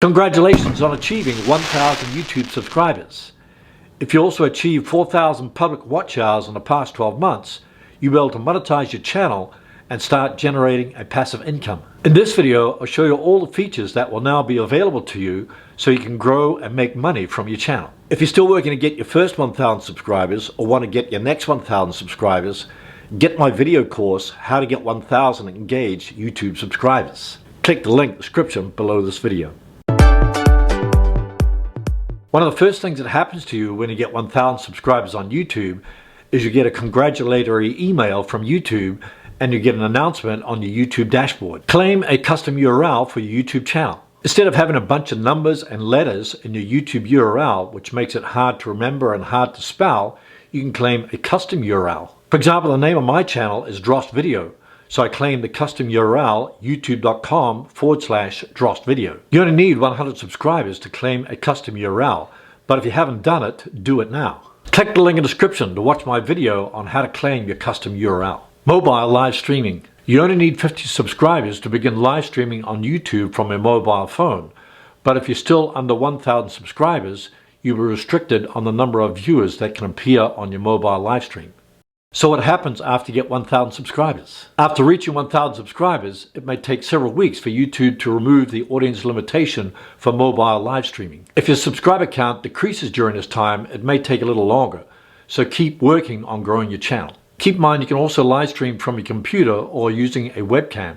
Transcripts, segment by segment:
Congratulations on achieving 1,000 YouTube subscribers. If you also achieve 4,000 public watch hours in the past 12 months, you'll be able to monetize your channel and start generating a passive income. In this video, I'll show you all the features that will now be available to you so you can grow and make money from your channel. If you're still working to get your first 1,000 subscribers or want to get your next 1,000 subscribers, get my video course, How to Get 1,000 Engaged YouTube Subscribers. Click the link in the description below this video. One of the first things that happens to you when you get 1,000 subscribers on YouTube is you get a congratulatory email from YouTube and you get an announcement on your YouTube dashboard. Claim a custom URL for your YouTube channel. Instead of having a bunch of numbers and letters in your YouTube URL, which makes it hard to remember and hard to spell, you can claim a custom URL. For example, the name of my channel is Drost Video, so I claim the custom URL youtube.com/Drost Video. You only need 100 subscribers to claim a custom URL, but if you haven't done it, do it now. Click the link in the description to watch my video on how to claim your custom URL. Mobile live streaming. You only need 50 subscribers to begin live streaming on YouTube from a mobile phone, but if you're still under 1,000 subscribers, you'll be restricted on the number of viewers that can appear on your mobile live stream. So what happens after you get 1,000 subscribers? After reaching 1,000 subscribers, it may take several weeks for YouTube to remove the audience limitation for mobile live streaming. If your subscriber count decreases during this time, it may take a little longer, so keep working on growing your channel. Keep in mind you can also live stream from your computer or using a webcam.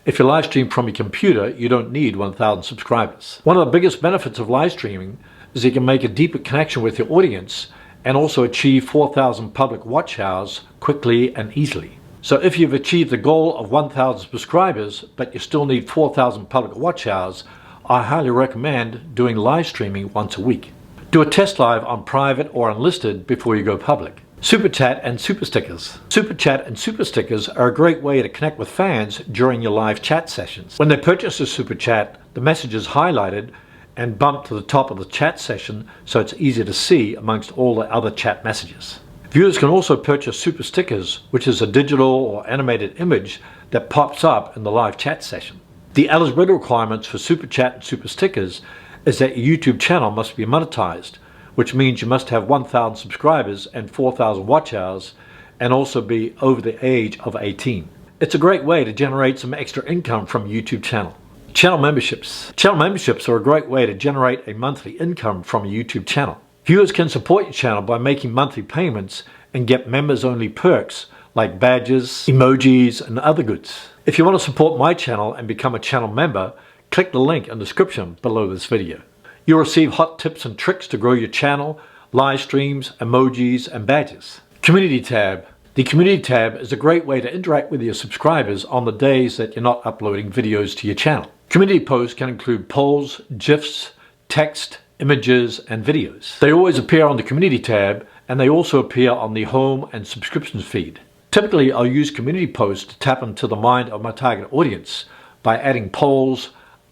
If you live stream from your computer, you don't need 1,000 subscribers. One of the biggest benefits of live streaming is you can make a deeper connection with your audience and also achieve 4,000 public watch hours quickly and easily. So if you've achieved the goal of 1,000 subscribers, but you still need 4,000 public watch hours, I highly recommend doing live streaming once a week. Do a test live on private or unlisted before you go public. Super Chat and Super Stickers. Super Chat and Super Stickers are a great way to connect with fans during your live chat sessions. When they purchase a Super Chat, the message is highlighted and bumped to the top of the chat session so it's easier to see amongst all the other chat messages. Viewers can also purchase Super Stickers, which is a digital or animated image that pops up in the live chat session. The eligibility requirements for Super Chat and Super Stickers is that your YouTube channel must be monetized, which means you must have 1,000 subscribers and 4,000 watch hours and also be over the age of 18. It's a great way to generate some extra income from your YouTube channel. Channel memberships. Channel memberships are a great way to generate a monthly income from a YouTube channel. Viewers can support your channel by making monthly payments and get members-only perks like badges, emojis, and other goods. If you want to support my channel and become a channel member, click the link in the description below this video. You'll receive hot tips and tricks to grow your channel, live streams, emojis, and badges. Community tab. The community tab is a great way to interact with your subscribers on the days that you're not uploading videos to your channel. Community posts can include polls, GIFs, text, images, and videos. They always appear on the community tab, and they also appear on the home and subscriptions feed. Typically, I'll use community posts to tap into the mind of my target audience by adding polls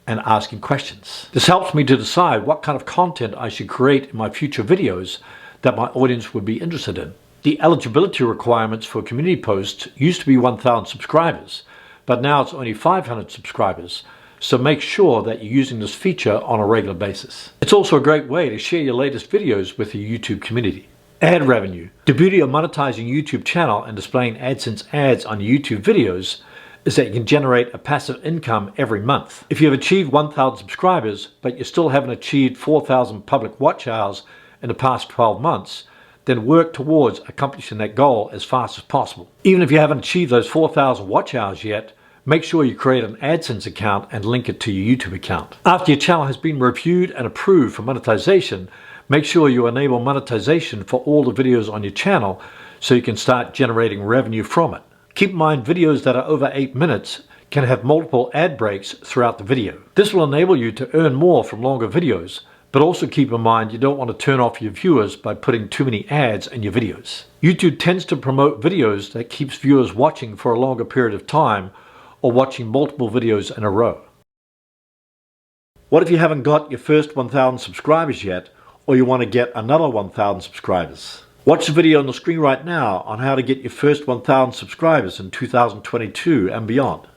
and asking questions. This helps me to decide what kind of content I should create in my future videos that my audience would be interested in. The eligibility requirements for community posts used to be 1,000 subscribers, but now it's only 500 subscribers, so make sure that you're using this feature on a regular basis. It's also a great way to share your latest videos with your YouTube community. Ad revenue. The beauty of monetizing YouTube channel and displaying AdSense ads on your YouTube videos is that you can generate a passive income every month. If you have achieved 1,000 subscribers, but you still haven't achieved 4,000 public watch hours in the past 12 months, then work towards accomplishing that goal as fast as possible. Even if you haven't achieved those 4,000 watch hours yet, make sure you create an AdSense account and link it to your YouTube account. After your channel has been reviewed and approved for monetization, make sure you enable monetization for all the videos on your channel so you can start generating revenue from it. Keep in mind, videos that are over 8 minutes can have multiple ad breaks throughout the video. This will enable you to earn more from longer videos, but also keep in mind you don't want to turn off your viewers by putting too many ads in your videos. YouTube tends to promote videos that keeps viewers watching for a longer period of time or watching multiple videos in a row. What if you haven't got your first 1,000 subscribers yet, or you want to get another 1,000 subscribers? Watch the video on the screen right now on how to get your first 1,000 subscribers in 2022 and beyond.